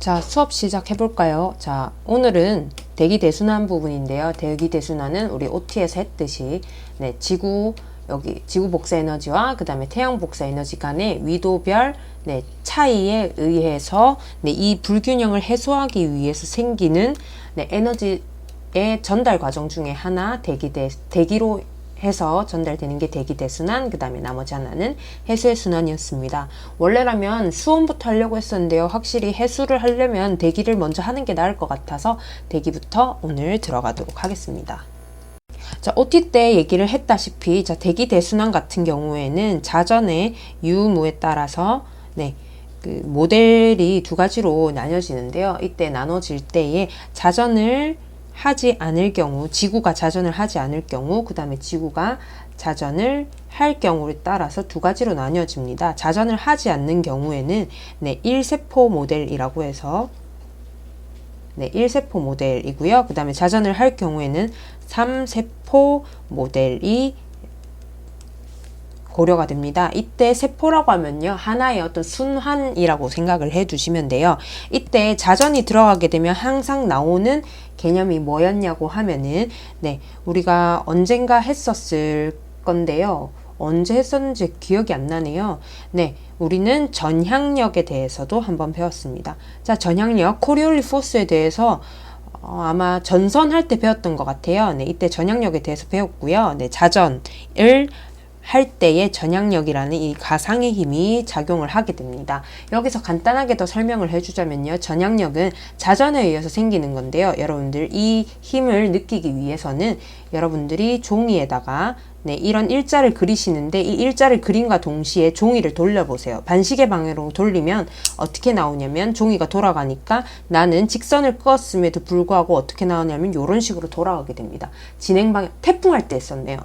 자, 수업 시작해 볼까요? 자, 오늘은 대기대순환 부분인데요. 대기대순환은 우리 OT에서 했듯이 지구 복사 에너지와 그 다음에 태양 복사 에너지 간의 위도별 차이에 의해서 이 불균형을 해소하기 위해서 생기는 에너지의 전달 과정 중에 하나 대기로 해서 전달되는 게 대기대순환, 그 다음에 나머지 하나는 해수의 순환이었습니다. 원래라면 수온부터 하려고 했었는데요. 확실히 해수를 하려면 대기를 먼저 하는 게 나을 것 같아서 대기부터 오늘 들어가도록 하겠습니다. 자, OT 때 얘기를 했다시피 대기대순환 같은 경우에는 자전의 유무에 따라서 그 모델이 두 가지로 나뉘어지는데요. 이때 나눠질 때에 자전을 하지 않을 경우, 지구가 자전을 하지 않을 경우, 그 다음에 지구가 자전을 할 경우에 따라서 두 가지로 나뉘어집니다. 자전을 하지 않는 경우에는 1세포 모델이라고 해서 1세포 모델이고요. 그 다음에 자전을 할 경우에는 3세포 모델이 고려가 됩니다. 이때 세포라고 하면요, 하나의 어떤 순환이라고 생각을 해 두시면 돼요. 이때 자전이 들어가게 되면 항상 나오는 개념이 뭐였냐고 하면은 우리가 언젠가 했었을 건데요. 언제 했었는지 기억이 안 나네요. 우리는 전향력에 대해서도 한번 배웠습니다. 자, 전향력, 코리올리 포스에 대해서 아마 전선할 때 배웠던 것 같아요. 이때 전향력에 대해서 배웠고요. 자전을 할 때의 전향력이라는 이 가상의 힘이 작용을 하게 됩니다. 여기서 간단하게 더 설명을 해주자면요. 전향력은 자전에 의해서 생기는 건데요. 여러분들 이 힘을 느끼기 위해서는 여러분들이 종이에다가 이런 일자를 그리시는데 이 일자를 그림과 동시에 종이를 돌려보세요. 반시계 방향으로 돌리면 어떻게 나오냐면 종이가 돌아가니까 나는 직선을 그었음에도 불구하고 어떻게 나오냐면 이런 식으로 돌아가게 됩니다. 진행 방향, 태풍할 때 했었네요.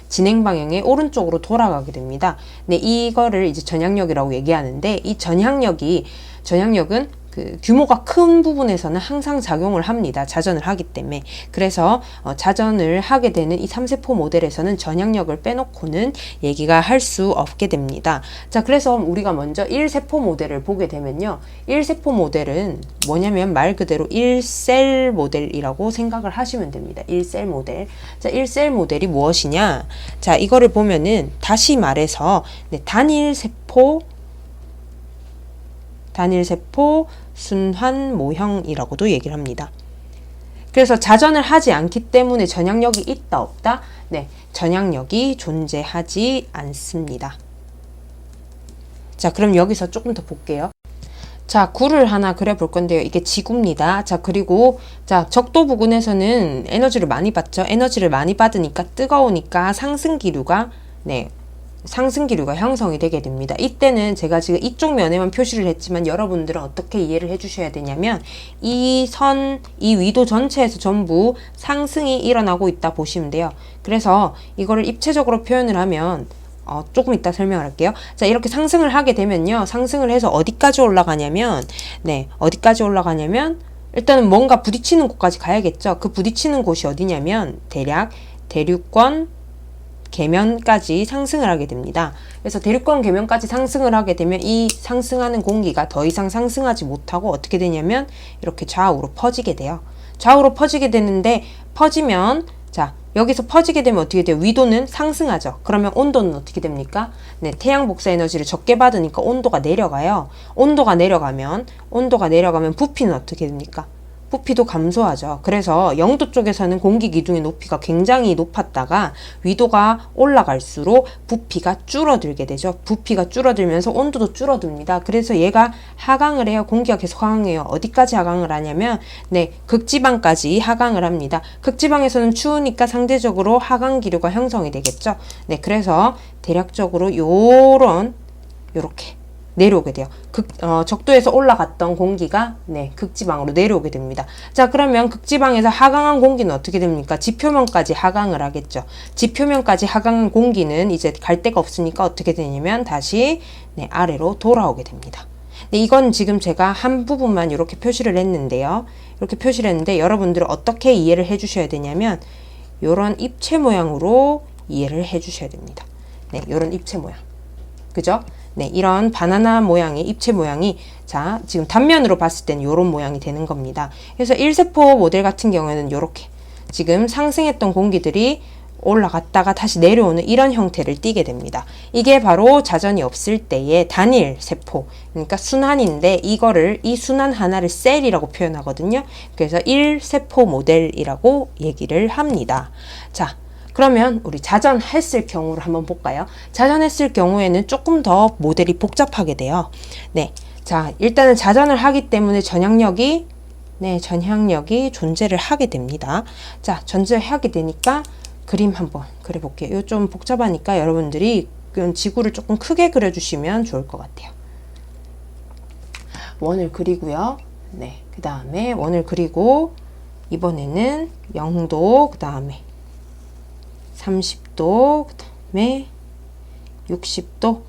진행 방향의 오른쪽으로 돌아가게 됩니다. 이거를 이제 전향력이라고 얘기하는데 이 전향력은 그 규모가 큰 부분에서는 항상 작용을 합니다. 자전을 하기 때문에. 그래서 자전을 하게 되는 이 3세포 모델에서는 전향력을 빼놓고는 얘기가 할 수 없게 됩니다. 자, 그래서 우리가 먼저 1세포 모델을 보게 되면요. 1세포 모델은 뭐냐면 말 그대로 1셀 모델이라고 생각을 하시면 됩니다. 1셀 모델. 자, 1셀 모델이 무엇이냐? 자, 이거를 보면은 다시 말해서 단일세포 순환 모형이라고도 얘기를 합니다. 그래서 자전을 하지 않기 때문에 전향력이 있다 없다? 전향력이 존재하지 않습니다. 자, 그럼 여기서 조금 더 볼게요. 자, 구를 하나 그려볼 건데요. 이게 지구입니다. 자, 그리고 적도 부근에서는 에너지를 많이 받죠. 에너지를 많이 받으니까 뜨거우니까 상승기류가 형성이 되게 됩니다. 이때는 제가 지금 이쪽 면에만 표시를 했지만 여러분들은 어떻게 이해를 해주셔야 되냐면 이 위도 전체에서 전부 상승이 일어나고 있다 보시면 돼요. 그래서 이거를 입체적으로 표현을 하면 조금 이따 설명을 할게요. 자, 이렇게 상승을 하게 되면요. 상승을 해서 어디까지 올라가냐면 일단은 뭔가 부딪히는 곳까지 가야겠죠. 그 부딪히는 곳이 어디냐면 대략 대륙권 계면까지 상승을 하게 됩니다. 그래서 대륙권 계면까지 상승을 하게 되면 이 상승하는 공기가 더 이상 상승하지 못하고 어떻게 되냐면 이렇게 좌우로 퍼지게 돼요. 좌우로 퍼지게 되는데 여기서 퍼지게 되면 어떻게 돼요? 위도는 상승하죠. 그러면 온도는 어떻게 됩니까? 태양 복사 에너지를 적게 받으니까 온도가 내려가요. 온도가 내려가면 부피는 어떻게 됩니까? 부피도 감소하죠. 그래서 0도 쪽에서는 공기 기둥의 높이가 굉장히 높았다가 위도가 올라갈수록 부피가 줄어들게 되죠. 부피가 줄어들면서 온도도 줄어듭니다. 그래서 얘가 하강을 해요. 공기가 계속 하강해요. 어디까지 하강을 하냐면 극지방까지 하강을 합니다. 극지방에서는 추우니까 상대적으로 하강 기류가 형성이 되겠죠. 그래서 대략적으로 요렇게 내려오게 돼요. 적도에서 올라갔던 공기가 극지방으로 내려오게 됩니다. 자, 그러면 극지방에서 하강한 공기는 어떻게 됩니까? 지표면까지 하강을 하겠죠. 지표면까지 하강한 공기는 이제 갈 데가 없으니까 어떻게 되냐면 다시 아래로 돌아오게 됩니다. 이건 지금 제가 한 부분만 이렇게 표시를 했는데요. 이렇게 표시를 했는데 여러분들은 어떻게 이해를 해주셔야 되냐면 이런 입체 모양으로 이해를 해주셔야 됩니다. 이런 입체 모양. 그죠? 네, 이런 바나나 모양의 입체 모양이 자, 지금 단면으로 봤을 때는 이런 모양이 되는 겁니다. 그래서 1세포 모델 같은 경우에는 이렇게 지금 상승했던 공기들이 올라갔다가 다시 내려오는 이런 형태를 띠게 됩니다. 이게 바로 자전이 없을 때의 단일 세포, 그러니까 순환인데 이거를 이 순환 하나를 셀이라고 표현하거든요. 그래서 1세포 모델이라고 얘기를 합니다. 자, 그러면 우리 자전했을 경우를 한번 볼까요? 자전했을 경우에는 조금 더 모델이 복잡하게 돼요. 네, 자, 일단은 자전을 하기 때문에 전향력이 존재를 하게 됩니다. 자, 존재하게 되니까 그림 한번 그려볼게요. 이거 좀 복잡하니까 여러분들이 지구를 조금 크게 그려주시면 좋을 것 같아요. 원을 그리고요. 네, 그 다음에 원을 그리고 이번에는 0도, 그 다음에 30도, 그 다음에 60도,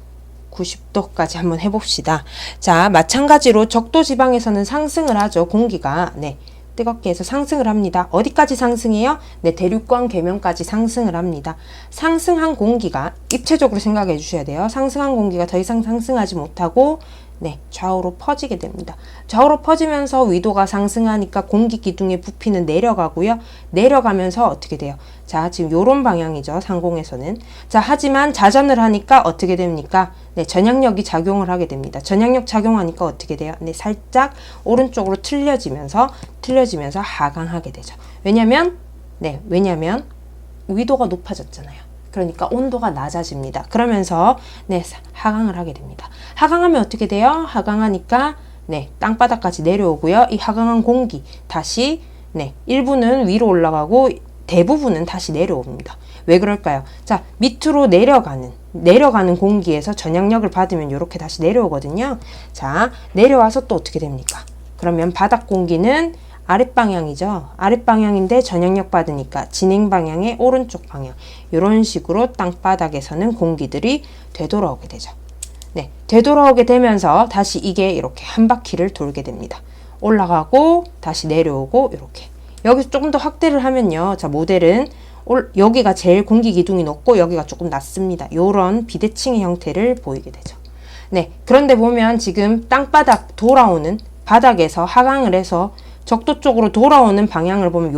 90도까지 한번 해봅시다. 자, 마찬가지로 적도 지방에서는 상승을 하죠. 공기가. 네. 뜨겁게 해서 상승을 합니다. 어디까지 상승해요? 네, 대륙권 계면까지 상승을 합니다. 상승한 공기가 입체적으로 생각해 주셔야 돼요. 상승한 공기가 더 이상 상승하지 못하고 네, 좌우로 퍼지게 됩니다. 좌우로 퍼지면서 위도가 상승하니까 공기 기둥의 부피는 내려가고요. 내려가면서 어떻게 돼요? 자, 지금 요런 방향이죠. 상공에서는. 자, 하지만 자전을 하니까 어떻게 됩니까? 네, 전향력이 작용을 하게 됩니다. 전향력 작용하니까 어떻게 돼요? 네, 살짝 오른쪽으로 틀려지면서 하강하게 되죠. 왜냐면 위도가 높아졌잖아요. 그러니까 온도가 낮아집니다. 그러면서 네, 하강을 하게 됩니다. 하강하면 어떻게 돼요? 하강하니까 네, 땅바닥까지 내려오고요. 이 하강한 공기 다시 네, 일부는 위로 올라가고 대부분은 다시 내려옵니다. 왜 그럴까요? 자, 밑으로 내려가는 공기에서 전향력을 받으면 이렇게 다시 내려오거든요. 자, 내려와서 또 어떻게 됩니까? 그러면 바닥 공기는 아랫방향이죠. 아랫방향인데 전향력 받으니까 진행 방향의 오른쪽 방향. 이런 식으로 땅바닥에서는 공기들이 되돌아오게 되죠. 네, 되돌아오게 되면서 다시 이게 이렇게 한 바퀴를 돌게 됩니다. 올라가고 다시 내려오고 이렇게. 여기서 조금 더 확대를 하면요. 자, 모델은 여기가 제일 공기 기둥이 높고 여기가 조금 낮습니다. 이런 비대칭의 형태를 보이게 되죠. 네, 그런데 보면 지금 땅바닥 돌아오는 바닥에서 하강을 해서 적도 쪽으로 돌아오는 방향을 보면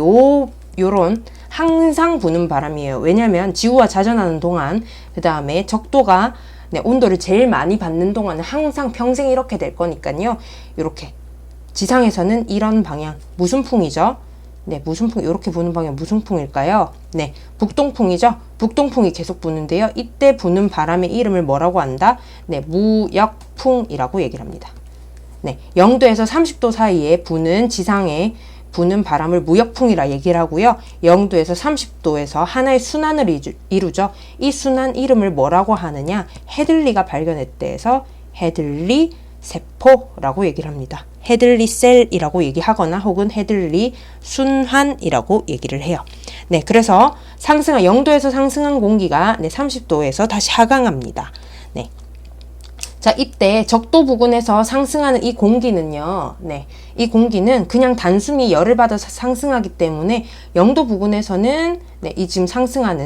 요런 항상 부는 바람이에요. 왜냐면 지구와 자전하는 동안 그 다음에 적도가 네, 온도를 제일 많이 받는 동안은 항상 평생 이렇게 될 거니까요. 이렇게 지상에서는 이런 방향 무순풍이죠. 네, 무순풍 이렇게 부는 방향 무슨 풍일까요? 네, 북동풍이죠. 북동풍이 계속 부는데요. 이때 부는 바람의 이름을 뭐라고 한다? 네, 무역풍이라고 얘기를 합니다. 네, 0도에서 30도 사이에 부는 지상에 부는 바람을 무역풍이라 얘기를 하고요. 0도에서 30도에서 하나의 순환을 이루죠. 이 순환 이름을 뭐라고 하느냐? 헤들리가 발견했대 해서 헤들리 세포라고 얘기를 합니다. 헤들리 셀이라고 얘기하거나 혹은 헤들리 순환이라고 얘기를 해요. 네, 그래서 0도에서 상승한 공기가 네, 30도에서 다시 하강합니다. 네. 자, 이때 적도 부근에서 상승하는 이 공기는요, 네, 이 공기는 그냥 단순히 열을 받아서 상승하기 때문에 0도 부근에서는, 네, 이 지금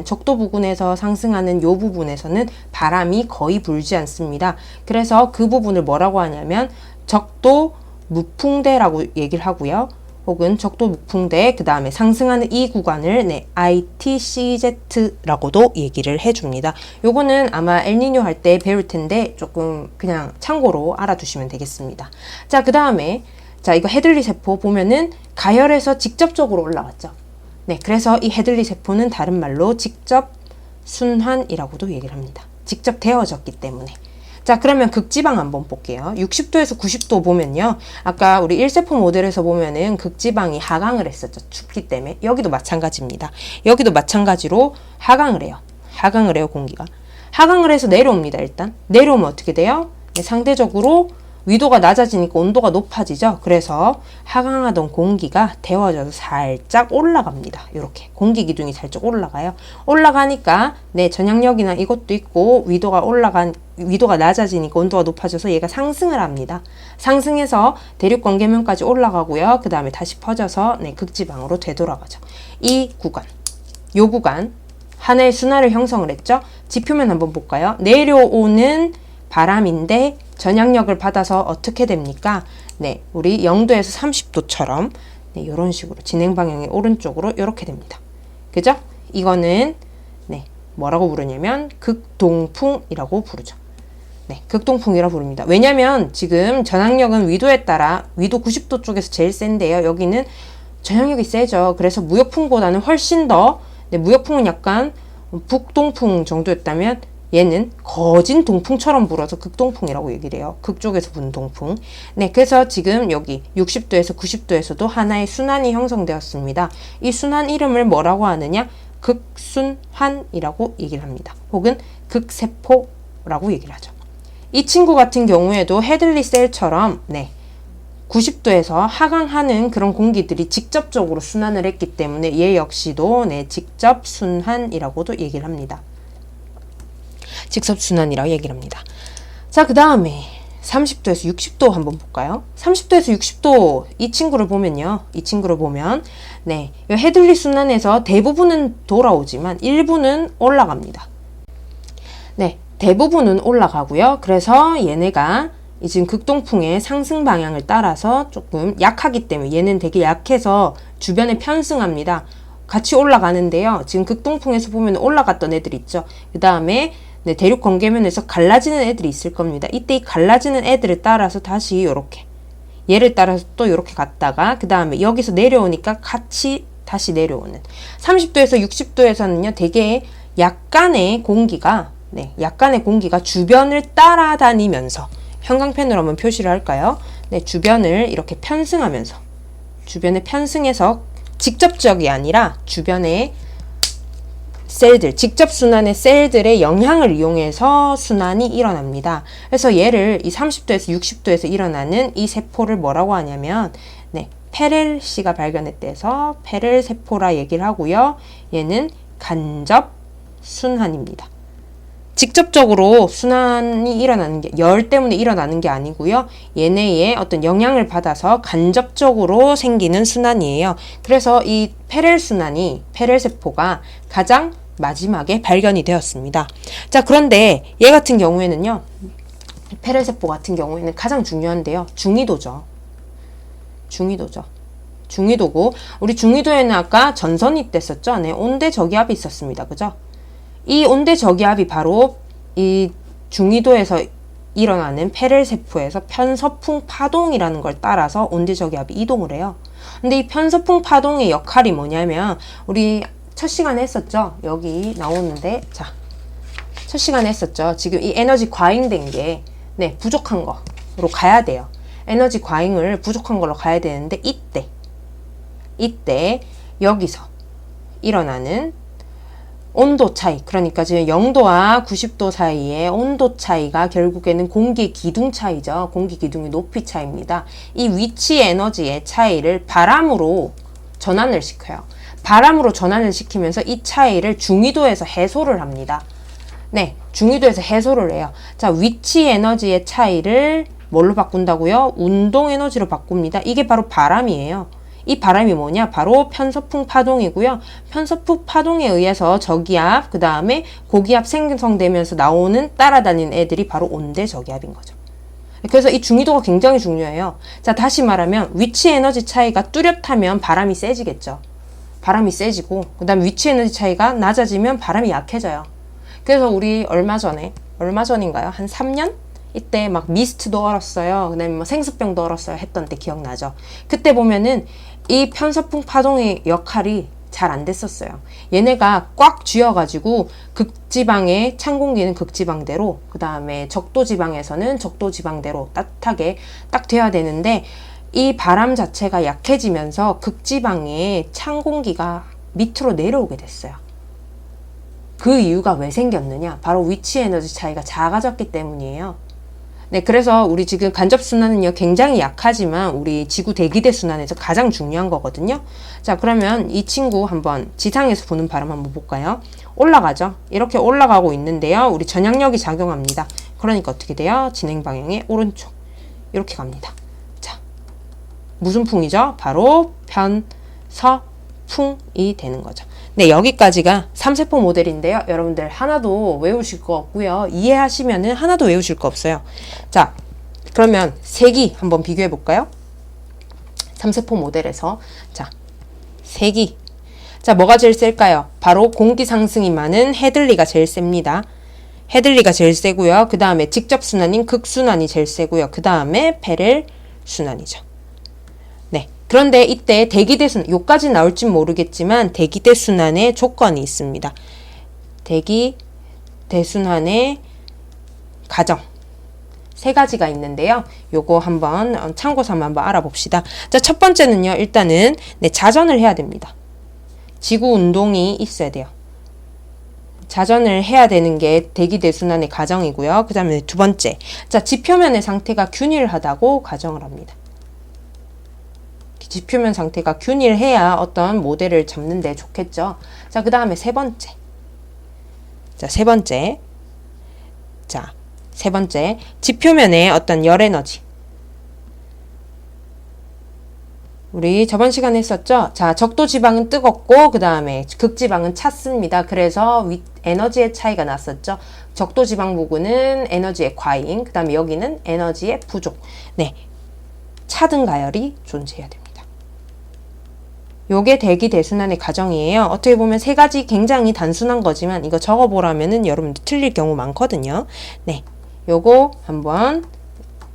적도 부근에서 상승하는 요 부분에서는 바람이 거의 불지 않습니다. 그래서 그 부분을 뭐라고 하냐면 적도 무풍대라고 얘기를 하고요. 혹은 적도 무풍대, 그 다음에 상승하는 이 구간을 네, ITCZ라고도 얘기를 해줍니다. 요거는 아마 엘니뇨 할 때 배울 텐데 조금 그냥 참고로 알아두시면 되겠습니다. 자, 그 다음에 자, 이거 헤들리 세포 보면은 가열에서 직접적으로 올라왔죠. 네, 그래서 이 헤들리 세포는 다른 말로 직접 순환이라고도 얘기를 합니다. 직접 데워졌기 때문에. 자, 그러면 극지방 한번 볼게요. 60도에서 90도 보면요. 아까 우리 1세포 모델에서 보면은 극지방이 하강을 했었죠. 춥기 때문에. 여기도 마찬가지입니다. 여기도 마찬가지로 하강을 해요. 하강을 해요, 공기가. 하강을 해서 내려옵니다, 일단. 내려오면 어떻게 돼요? 네, 상대적으로 위도가 낮아지니까 온도가 높아지죠. 그래서 하강하던 공기가 데워져서 살짝 올라갑니다. 이렇게 공기 기둥이 살짝 올라가요. 올라가니까 네, 전향력이나 이것도 있고 위도가 낮아지니까 온도가 높아져서 얘가 상승을 합니다. 상승해서 대륙권 계면까지 올라가고요. 그 다음에 다시 퍼져서 네, 극지방으로 되돌아가죠. 요 구간 하나의 순환을 형성을 했죠. 지표면 한번 볼까요? 내려오는 바람인데 전향력을 받아서 어떻게 됩니까? 네, 우리 0도에서 30도처럼 네, 이런 식으로 진행 방향의 오른쪽으로 이렇게 됩니다. 그죠? 이거는 네, 뭐라고 부르냐면 극동풍이라고 부르죠. 네, 극동풍이라고 부릅니다. 왜냐면 지금 전향력은 위도에 따라 위도 90도 쪽에서 제일 센데요. 여기는 전향력이 세죠. 그래서 무역풍보다는 훨씬 더 네, 무역풍은 약간 북동풍 정도였다면 얘는 거진 동풍처럼 불어서 극동풍이라고 얘기를 해요. 극쪽에서 부는 동풍. 네, 그래서 지금 여기 60도에서 90도에서도 하나의 순환이 형성되었습니다. 이 순환 이름을 뭐라고 하느냐? 극순환이라고 얘기를 합니다. 혹은 극세포라고 얘기를 하죠. 이 친구 같은 경우에도 헤들리 셀처럼 네, 90도에서 하강하는 그런 공기들이 직접적으로 순환을 했기 때문에 얘 역시도 네, 직접 순환이라고도 얘기를 합니다. 직접순환이라고 얘기를 합니다. 자, 그 다음에 30도에서 60도 한번 볼까요? 30도에서 60도 이 친구를 보면요. 이 친구를 보면 네, 이 헤들리 순환에서 대부분은 돌아오지만 일부는 올라갑니다. 네, 대부분은 올라가고요. 그래서 얘네가 지금 극동풍의 상승 방향을 따라서 조금 약하기 때문에 얘는 되게 약해서 주변에 편승합니다. 같이 올라가는데요. 지금 극동풍에서 보면 올라갔던 애들 있죠. 그 다음에 네, 대륙 건계면에서 갈라지는 애들이 있을 겁니다. 이때 이 갈라지는 애들을 따라서 다시 요렇게 얘를 따라서 또 요렇게 갔다가 그 다음에 여기서 내려오니까 같이 다시 내려오는 30도에서 60도에서는요 되게 약간의 공기가 주변을 따라다니면서 형광펜으로 한번 표시를 할까요? 네, 주변을 이렇게 편승하면서 주변에 편승해서 직접적이 아니라 주변에 셀들, 직접 순환의 셀들의 영향을 이용해서 순환이 일어납니다. 그래서 얘를 이 30도에서 60도에서 일어나는 이 세포를 뭐라고 하냐면 네, 페렐 씨가 발견했대서 페렐 세포라 얘기를 하고요. 얘는 간접 순환입니다. 직접적으로 순환이 일어나는 게 열 때문에 일어나는 게 아니고요. 얘네의 어떤 영향을 받아서 간접적으로 생기는 순환이에요. 그래서 이 페렐 순환이 페렐 세포가 가장 마지막에 발견이 되었습니다. 자, 그런데 얘 같은 경우에는요. 페렐 세포 같은 경우에는 가장 중요한데요. 중위도죠. 중위도고 우리 중위도에는 아까 전선이 됐었죠. 네, 온대 저기압이 있었습니다. 그죠? 이 온대 저기압이 바로 이 중위도에서 일어나는 페렐 세포에서 편서풍 파동이라는 걸 따라서 온대 저기압이 이동을 해요. 근데 이 편서풍 파동의 역할이 뭐냐면 우리 첫 시간에 했었죠. 여기 나오는데 자, 첫 시간에 했었죠. 지금 이 에너지 과잉된 게 네, 부족한 거로 가야 돼요. 에너지 과잉을 부족한 걸로 가야 되는데 이때 여기서 일어나는 온도 차이, 그러니까 지금 0도와 90도 사이의 온도 차이가 결국에는 공기 기둥 차이죠. 공기 기둥의 높이 차이입니다. 이 위치 에너지의 차이를 바람으로 전환을 시켜요. 바람으로 전환을 시키면서 이 차이를 중위도에서 해소를 합니다. 네, 중위도에서 해소를 해요. 자, 위치 에너지의 차이를 뭘로 바꾼다고요? 운동 에너지로 바꿉니다. 이게 바로 바람이에요. 이 바람이 뭐냐? 바로 편서풍 파동이고요. 편서풍 파동에 의해서 저기압, 그 다음에 고기압 생성되면서 나오는 따라다니는 애들이 바로 온대 저기압인 거죠. 그래서 이 중위도가 굉장히 중요해요. 자, 다시 말하면 위치 에너지 차이가 뚜렷하면 바람이 세지겠죠. 바람이 세지고 그 다음에 위치 에너지 차이가 낮아지면 바람이 약해져요. 그래서 우리 얼마 전인가요? 한 3년? 이때 막 미스트도 얼었어요. 그 다음에 뭐 생수병도 얼었어요. 했던 때 기억나죠? 그때 보면은 이 편서풍 파동의 역할이 잘 안 됐었어요. 얘네가 꽉 쥐어가지고 극지방의 찬 공기는 극지방대로, 그 다음에 적도지방에서는 적도지방대로 따뜻하게 딱 돼야 되는데 이 바람 자체가 약해지면서 극지방의 찬 공기가 밑으로 내려오게 됐어요. 그 이유가 왜 생겼느냐? 바로 위치 에너지 차이가 작아졌기 때문이에요. 네, 그래서 우리 지금 간접순환은요, 굉장히 약하지만 우리 지구 대기대 순환에서 가장 중요한 거거든요. 자, 그러면 이 친구 한번 지상에서 부는 바람 한번 볼까요? 올라가죠. 이렇게 올라가고 있는데요. 우리 전향력이 작용합니다. 그러니까 어떻게 돼요? 진행 방향의 오른쪽. 이렇게 갑니다. 자, 무슨 풍이죠? 바로 편서풍이 되는 거죠. 네, 여기까지가 3세포 모델인데요. 여러분들 하나도 외우실 거 없고요. 이해하시면은 하나도 외우실 거 없어요. 자, 그러면 세기 한번 비교해 볼까요? 3세포 모델에서 자, 세기. 자, 뭐가 제일 셀까요? 바로 공기 상승이 많은 헤들리가 제일 셉니다. 헤들리가 제일 세고요. 그 다음에 직접순환인 극순환이 제일 세고요. 그 다음에 페렐 순환이죠. 네. 그런데 이때 대기대순환, 요까지 나올진 모르겠지만 대기대순환의 조건이 있습니다. 대기대순환의 과정. 세 가지가 있는데요. 요거 한번 참고 삼아 한번 알아봅시다. 자, 첫 번째는요. 일단은 네, 자전을 해야 됩니다. 지구 운동이 있어야 돼요. 자전을 해야 되는 게 대기대순환의 과정이고요. 그 다음에 두 번째. 자, 지표면의 상태가 균일하다고 가정을 합니다. 지표면 상태가 균일해야 어떤 모델을 잡는 데 좋겠죠. 자, 그 다음에 세 번째. 자, 세 번째. 자, 세 번째. 지표면의 어떤 열 에너지. 우리 저번 시간에 했었죠? 자, 적도 지방은 뜨겁고, 그 다음에 극지방은 찼습니다. 그래서 에너지의 차이가 났었죠? 적도 지방 부근은 에너지의 과잉, 그 다음에 여기는 에너지의 부족. 네. 차등 가열이 존재해야 됩니다. 요게 대기대순환의 과정이에요. 어떻게 보면 세 가지 굉장히 단순한 거지만 이거 적어보라면은 여러분들 틀릴 경우 많거든요. 네. 요거 한번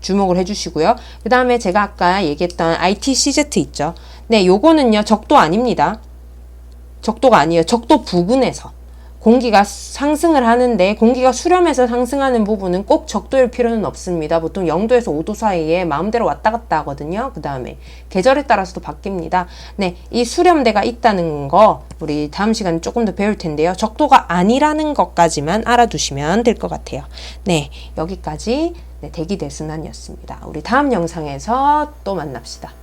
주목을 해주시고요. 그 다음에 제가 아까 얘기했던 ITCZ 있죠. 네, 요거는요, 적도 아닙니다. 적도가 아니에요. 적도 부근에서 공기가 상승을 하는데 공기가 수렴해서 상승하는 부분은 꼭 적도일 필요는 없습니다. 보통 0도에서 5도 사이에 마음대로 왔다 갔다 하거든요. 그 다음에 계절에 따라서도 바뀝니다. 네, 이 수렴대가 있다는 거 우리 다음 시간에 조금 더 배울 텐데요. 적도가 아니라는 것까지만 알아두시면 될 것 같아요. 네, 여기까지 네, 대기대순환이었습니다. 우리 다음 영상에서 또 만납시다.